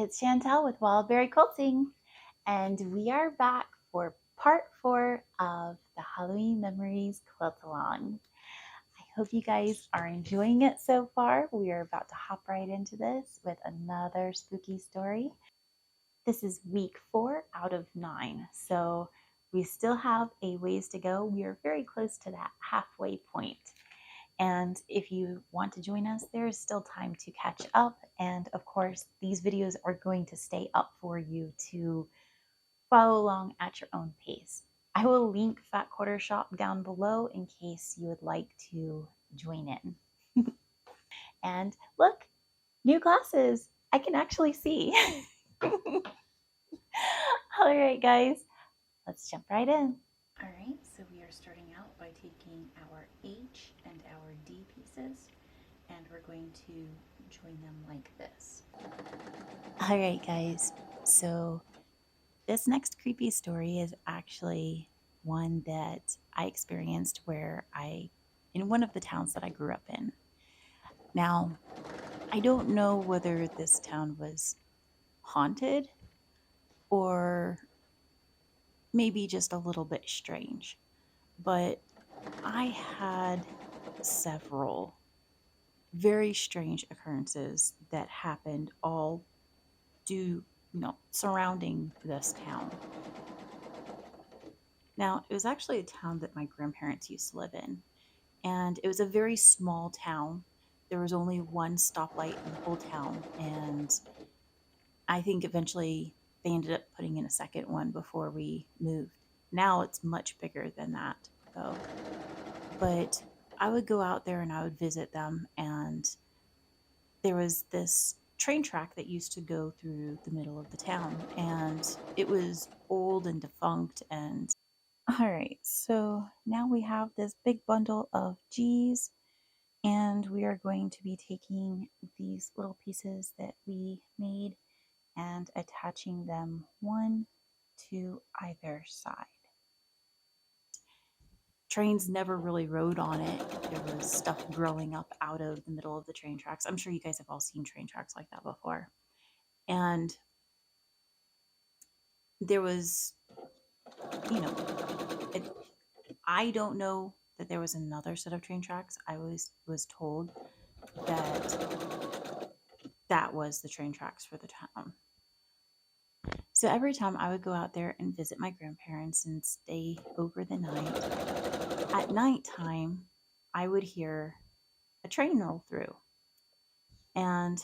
it's Chantel with Wildberry Quilting, and we are back for part 4 of the Halloween Memories Quilt Along. I hope you guys are enjoying it so far. We are about to hop right into this with another spooky story. This is week 4 out of 9, so we still have a ways to go. We are very close to that halfway point. And if you want to join us, there is still time to catch up. And of course, these videos are going to stay up for you to follow along at your own pace. I will link Fat Quarter Shop down below in case you would like to join in. And look, new glasses. I can actually see. All right, guys, let's jump right in. All right, so we are starting out by taking our H and our D pieces, and we're going to join them like this. All right, guys, so this next creepy story is actually one that I experienced in one of the towns that I grew up in. Now, I don't know whether this town was haunted or maybe just a little bit strange, but I had several very strange occurrences that happened all surrounding this town. Now, it was actually a town that my grandparents used to live in, and it was a very small town. There was only one stoplight in the whole town, and I think eventually they ended up putting in a second one before we moved. Now it's much bigger than that, though. But I would go out there and I would visit them, and there was this train track that used to go through the middle of the town, and it was old and defunct. And all right, so now we have this big bundle of G's, and we are going to be taking these little pieces that we made and attaching them one to either side. Trains never really rode on it. There was stuff growing up out of the middle of the train tracks. I'm sure you guys have all seen train tracks like that before. And there was, you know, it, I don't know that there was another set of train tracks. I was told that that was the train tracks for the town. So every time I would go out there and visit my grandparents and stay over the night, at nighttime, I would hear a train roll through. And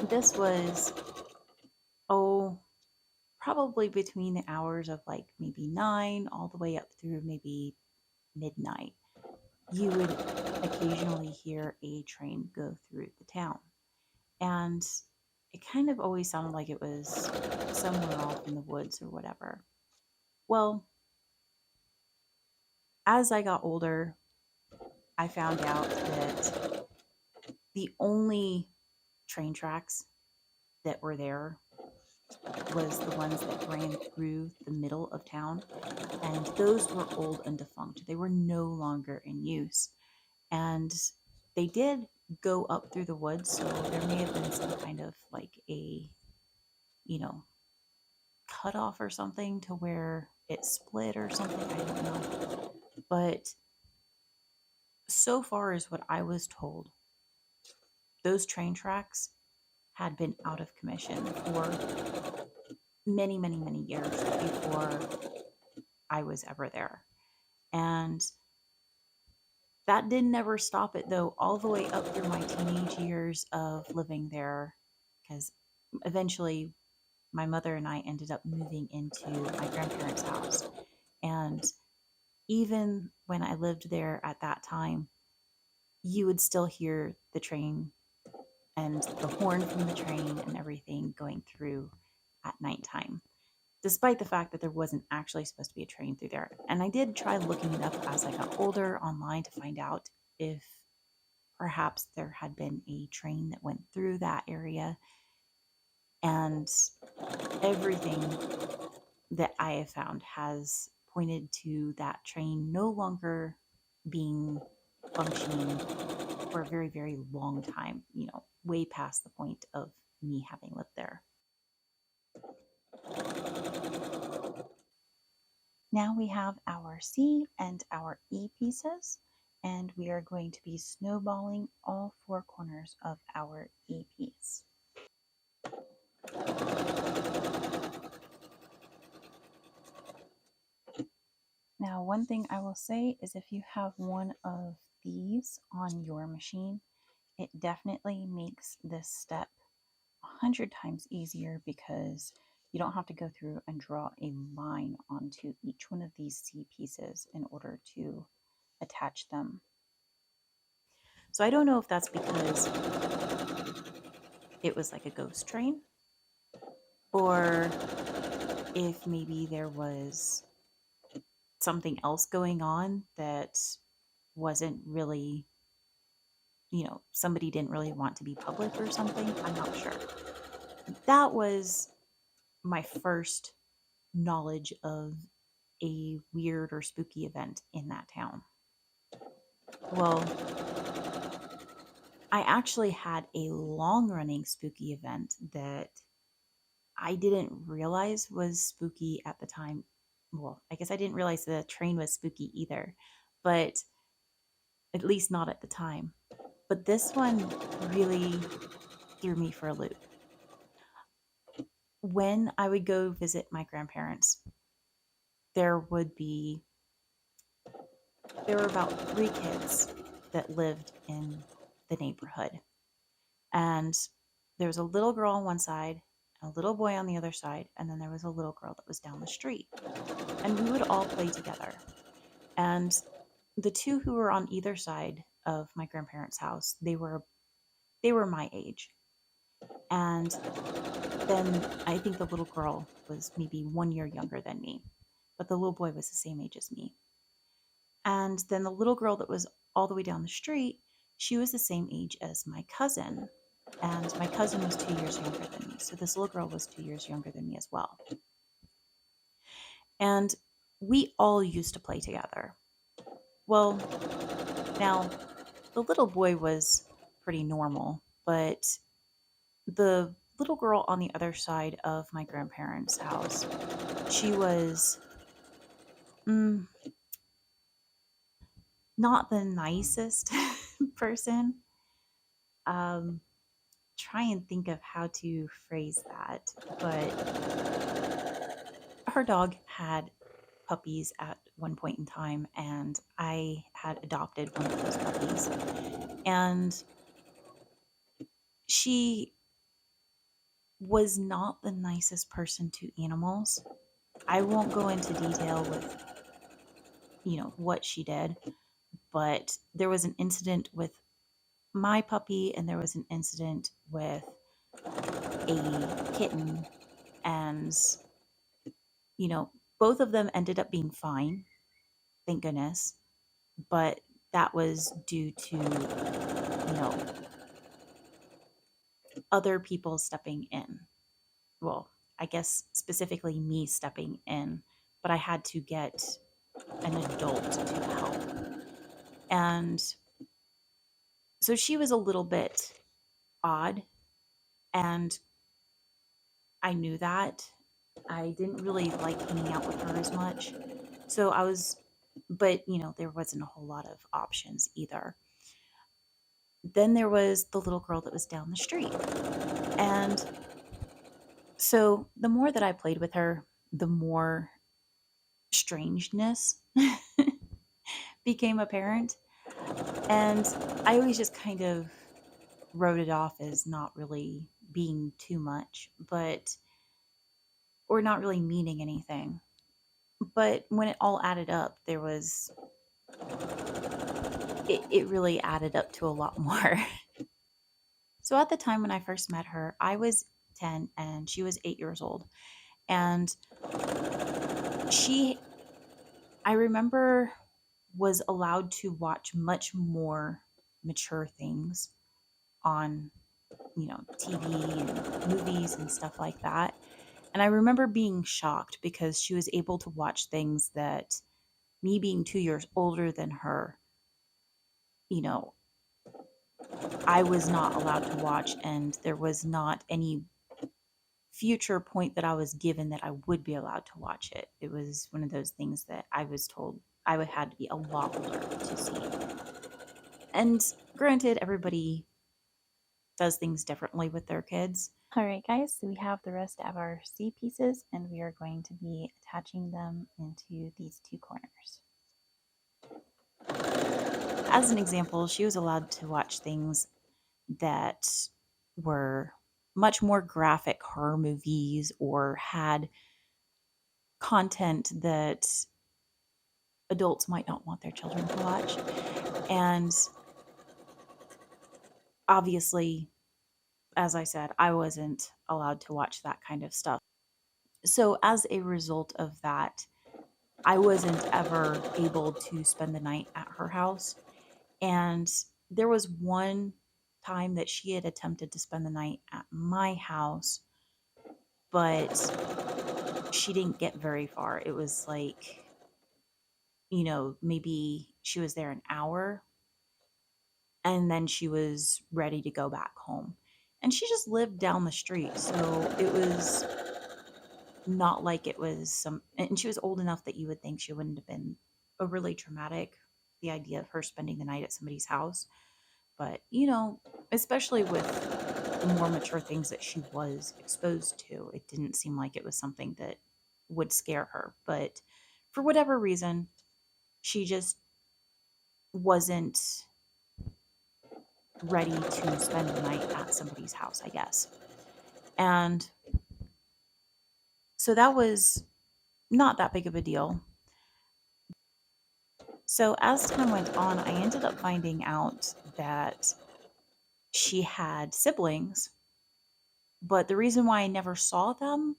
this was, oh, probably between the hours of like maybe 9 all the way up through maybe midnight. You would occasionally hear a train go through the town. And it kind of always sounded like it was somewhere off in the woods or whatever. Well, as I got older, I found out that the only train tracks that were there was the ones that ran through the middle of town, and those were old and defunct. They were no longer in use, and they did go up through the woods, so there may have been some kind of like a, you know, cutoff or something to where it split or something. I don't know, but so far as what I was told, those train tracks had been out of commission for many, many, many years before I was ever there. And that did never stop it, though, all the way up through my teenage years of living there, because eventually my mother and I ended up moving into my grandparents' house. And even when I lived there at that time, you would still hear the train and the horn from the train and everything going through at nighttime, despite the fact that there wasn't actually supposed to be a train through there. And I did try looking it up as I got older online to find out if perhaps there had been a train that went through that area. And everything that I have found has pointed to that train no longer being functioning for a very, very long time, way past the point of me having lived there. Now we have our C and our E pieces, and we are going to be snowballing all four corners of our E piece. Now, one thing I will say is if you have one of these on your machine, it definitely makes this step 100 times easier because you don't have to go through and draw a line onto each one of these C pieces in order to attach them. So I don't know if that's because it was like a ghost train, or if maybe there was something else going on that wasn't really, somebody didn't really want to be public or something. I'm not sure. That was my first knowledge of a weird or spooky event in that town. Well, I actually had a long running spooky event that I didn't realize was spooky at the time. Well, I guess I didn't realize the train was spooky either, but at least not at the time. But this one really threw me for a loop. When I would go visit my grandparents, there would be there were about 3 kids that lived in the neighborhood. And there was a little girl on one side, a little boy on the other side, and then there was a little girl that was down the street. And we would all play together. And the two who were on either side of my grandparents' house, they were my age. And then I think the little girl was maybe 1 year younger than me, but the little boy was the same age as me. And then the little girl that was all the way down the street, she was the same age as my cousin. And my cousin was 2 years younger than me. So this little girl was 2 years younger than me as well. And we all used to play together. Well, now the little boy was pretty normal, but the little girl on the other side of my grandparents' house, she was mm, not the nicest person. Try and think of how to phrase that, but her dog had puppies at one point in time, and I had adopted one of those puppies. And she was not the nicest person to animals. I won't go into detail with, what she did, but there was an incident with my puppy, and there was an incident with a kitten, and you know, both of them ended up being fine, thank goodness, but that was due to, other people stepping in. Well, I guess specifically me stepping in, but I had to get an adult to help. And so she was a little bit odd, and I knew that. I didn't really like hanging out with her as much. So I was, but there wasn't a whole lot of options either. Then there was the little girl that was down the street. And so the more that I played with her, the more strangeness became apparent. And I always just kind of wrote it off as not really being too much, or not really meaning anything. But when it all added up, it really added up to a lot more. So at the time when I first met her, I was 10 and she was 8 years old. And she, I remember, was allowed to watch much more mature things on, TV and movies and stuff like that. And I remember being shocked because she was able to watch things that me being 2 years older than her, you know, I was not allowed to watch, and there was not any future point that I was given that I would be allowed to watch it. It was one of those things that I was told I would had to be a lot older to see. And granted, everybody does things differently with their kids. All right, guys, so we have the rest of our C pieces, and we are going to be attaching them into these two corners. As an example, she was allowed to watch things that were much more graphic horror movies or had content that adults might not want their children to watch. And obviously, as I said, I wasn't allowed to watch that kind of stuff. So, as a result of that, I wasn't ever able to spend the night at her house. And there was one time that she had attempted to spend the night at my house, but she didn't get very far. It was like, maybe she was there an hour and then she was ready to go back home. And she just lived down the street. So it was not like it was and she was old enough that you would think she wouldn't have been overly traumatic, the idea of her spending the night at somebody's house. But, especially with the more mature things that she was exposed to, it didn't seem like it was something that would scare her. But for whatever reason, she just wasn't ready to spend the night at somebody's house, I guess. And so that was not that big of a deal. So as time went on, I ended up finding out that she had siblings, but the reason why I never saw them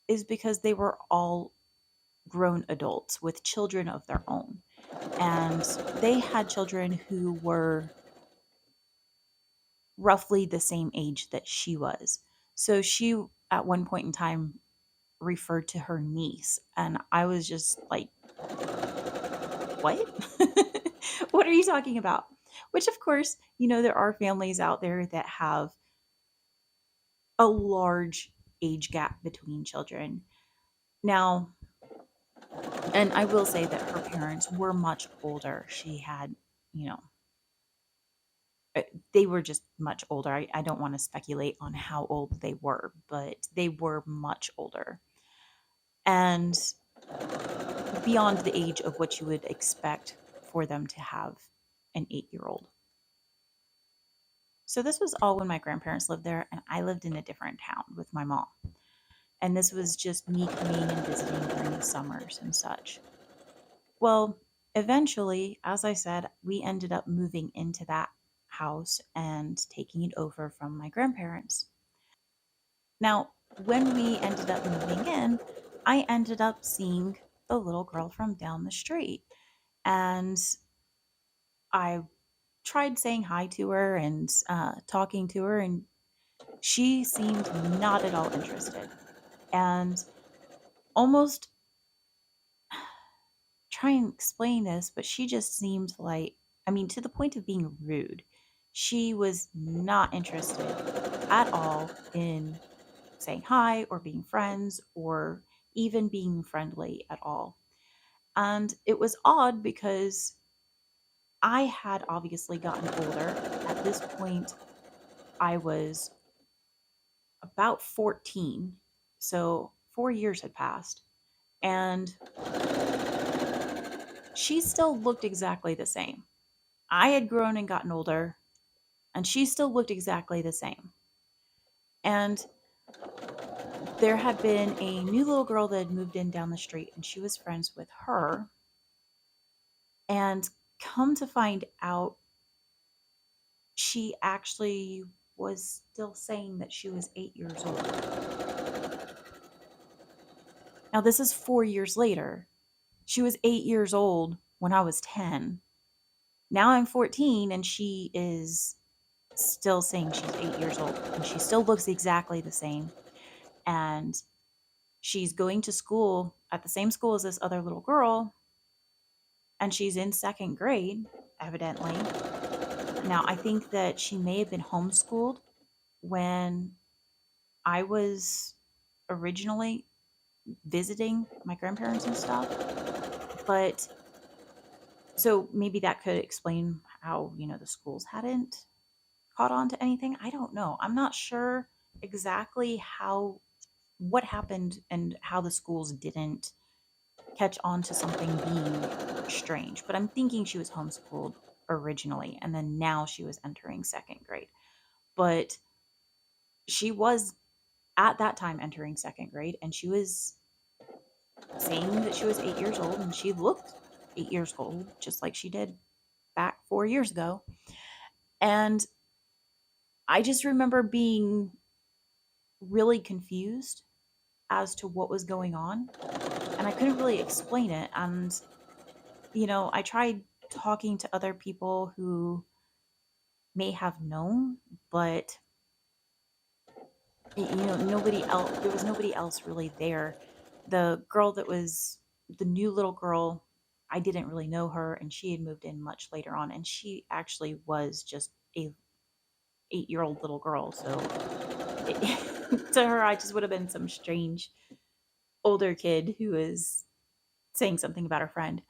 is because they were all grown adults with children of their own. And they had children who were roughly the same age that she was. So she, at one point in time, referred to her niece. And I was just like, what? What are you talking about? Which, of course, there are families out there that have a large age gap between children. Now, and I will say that her parents were much older. She had, you know, they were just much older. I don't want to speculate on how old they were, but they were much older. And beyond the age of what you would expect for them to have an 8-year-old. So this was all when my grandparents lived there, and I lived in a different town with my mom. And this was just me coming and visiting during the summers and such. Well, eventually, as I said, we ended up moving into that house and taking it over from my grandparents. Now, when we ended up moving in, I ended up seeing the little girl from down the street. And I tried saying hi to her and talking to her, and she seemed not at all interested. And almost try and explain this, but she just seemed like, I mean, to the point of being rude. She was not interested at all in saying hi or being friends or even being friendly at all. And it was odd because I had obviously gotten older. At this point, I was about 14. So 4 years had passed. And she still looked exactly the same. I had grown and gotten older, and she still looked exactly the same. And there had been a new little girl that had moved in down the street, and she was friends with her. And come to find out, she actually was still saying that she was 8 years old. Now, this is 4 years later. She was 8 years old when I was 10. Now I'm 14, and she is still saying she's 8 years old, and she still looks exactly the same. And she's going to school at the same school as this other little girl, and she's in second grade, evidently. Now, I think that she may have been homeschooled when I was originally visiting my grandparents and stuff, but so maybe that could explain how, the schools hadn't caught on to anything. I don't know. I'm not sure exactly what happened and how the schools didn't catch on to something being strange, but I'm thinking she was homeschooled originally and then now she was entering second grade. But she was at that time entering second grade and she was saying that she was 8 years old and she looked 8 years old, just like she did back 4 years ago. And I just remember being really confused as to what was going on. And I couldn't really explain it. And, I tried talking to other people who may have known, but, nobody else, there was nobody else really there. The girl that was the new little girl, I didn't really know her, and she had moved in much later on. And she actually was just a 8-year-old little girl. So to her, I just would have been some strange older kid who was saying something about her friend.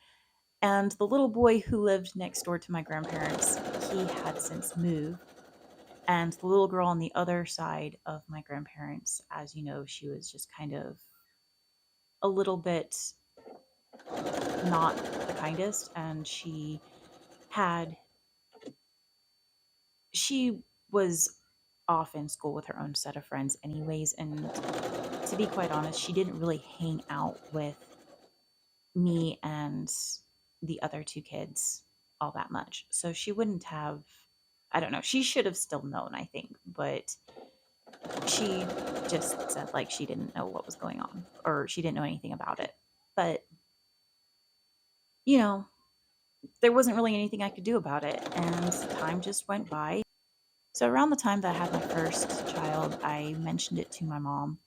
And the little boy who lived next door to my grandparents, he had since moved. And the little girl on the other side of my grandparents, as you know, she was just kind of a little bit not the kindest. And had, she was off in school with her own set of friends, anyways. And to be quite honest, she didn't really hang out with me and the other two kids all that much. So she wouldn't have, I don't know, she should have still known, I think, but she just said like she didn't know what was going on or she didn't know anything about it. But, you know, there wasn't really anything I could do about it. And time just went by. So around the time that I had my first child, I mentioned it to my mom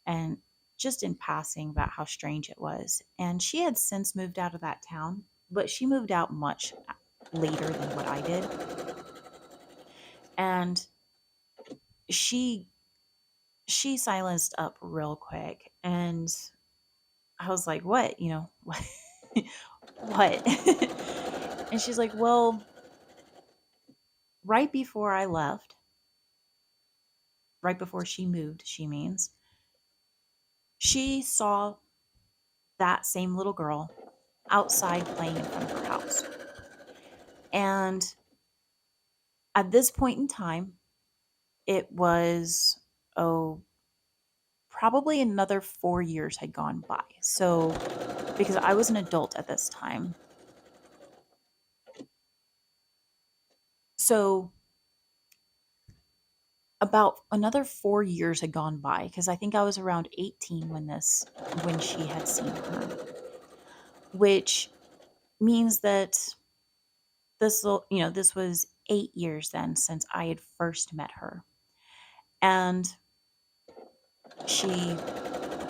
and just in passing about how strange it was. And she had since moved out of that town, but she moved out much later than what I did. And she she silenced up real quick and I was like, "What? What?" what? And she's like, "Well, right before I left, right before she moved, she means, she saw that same little girl outside playing in front of her house. And at this point in time, it was, oh, probably another 4 years had gone by. So, because I was an adult at this time. So, about another 4 years had gone by because I think I was around 18 when she had seen her, which means that this was 8 years then since I had first met her. And she,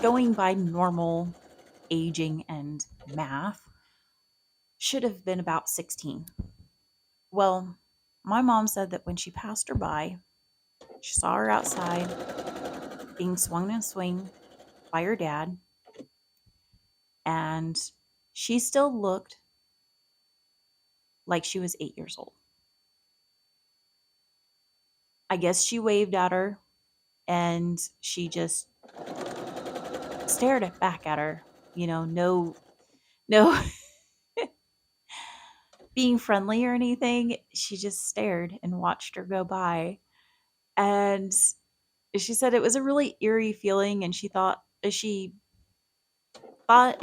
going by normal aging and math, should have been about 16. Well, my mom said that when she passed her by, she saw her outside being swung in a swing by her dad, and she still looked like she was 8 years old. I guess she waved at her and she just stared back at her. No being friendly or anything. She just stared and watched her go by. And she said it was a really eerie feeling and she thought it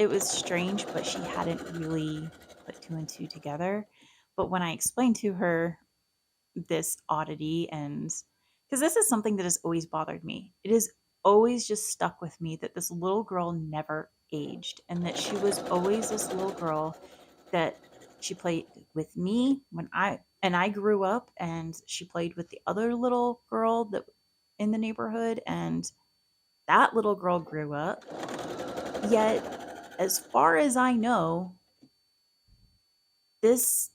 was strange, but she hadn't really put two and two together. But when I explained to her this oddity, and because this is something that has always bothered me, it has always just stuck with me that this little girl never aged and that she was always this little girl that she played with me when I grew up, and she played with the other little girl that in the neighborhood, and that little girl grew up. Yet, as far as I know, this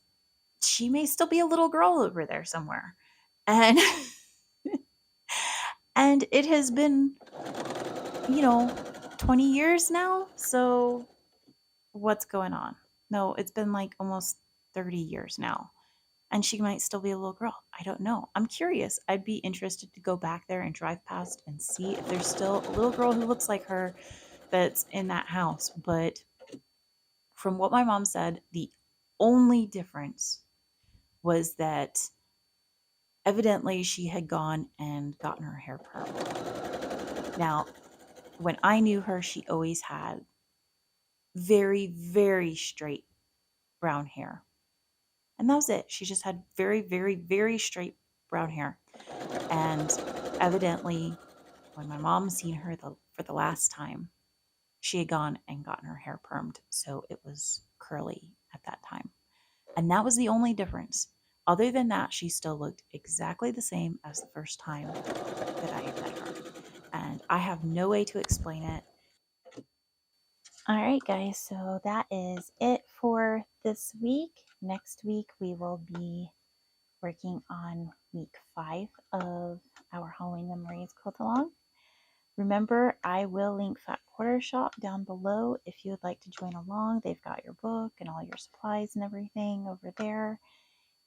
she may still be a little girl over there somewhere. And and it has been, 20 years now. So what's going on? No, it's been like almost 30 years now. And she might still be a little girl. I don't know. I'm curious. I'd be interested to go back there and drive past and see if there's still a little girl who looks like her that's in that house. But from what my mom said, the only difference was that evidently she had gone and gotten her hair permed. Now, when I knew her, she always had very, very straight brown hair. And that was it. She just had very, very, very straight brown hair. And evidently, when my mom seen her for the last time, she had gone and gotten her hair permed. So it was curly at that time. And that was the only difference. Other than that, she still looked exactly the same as the first time that I had met her. And I have no way to explain it. All right, guys, so that is it for this week. Next week, we will be working on week 5 of our Halloween Memories quilt along. Remember, I will link Fat Quarter Shop down below if you would like to join along. They've got your book and all your supplies and everything over there.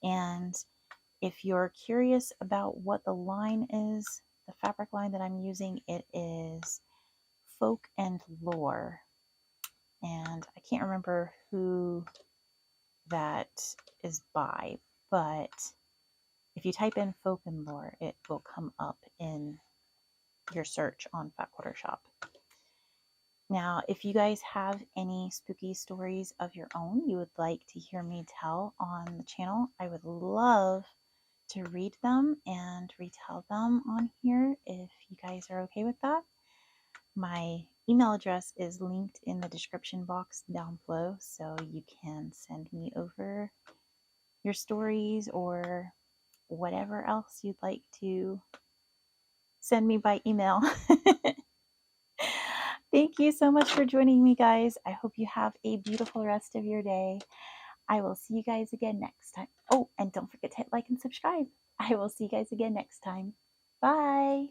And if you're curious about what the line is, the fabric line that I'm using, it is Folk and Lore. And I can't remember who that is by, but if you type in Folk and Lore, it will come up in your search on Fat Quarter Shop. Now, if you guys have any spooky stories of your own you would like to hear me tell on the channel, I would love to read them and retell them on here if you guys are okay with that. My email address is linked in the description box down below, so you can send me over your stories or whatever else you'd like to send me by email. Thank you so much for joining me, guys. I hope you have a beautiful rest of your day. I will see you guys again next time. Oh, and don't forget to hit like and subscribe. I will see you guys again next time. Bye.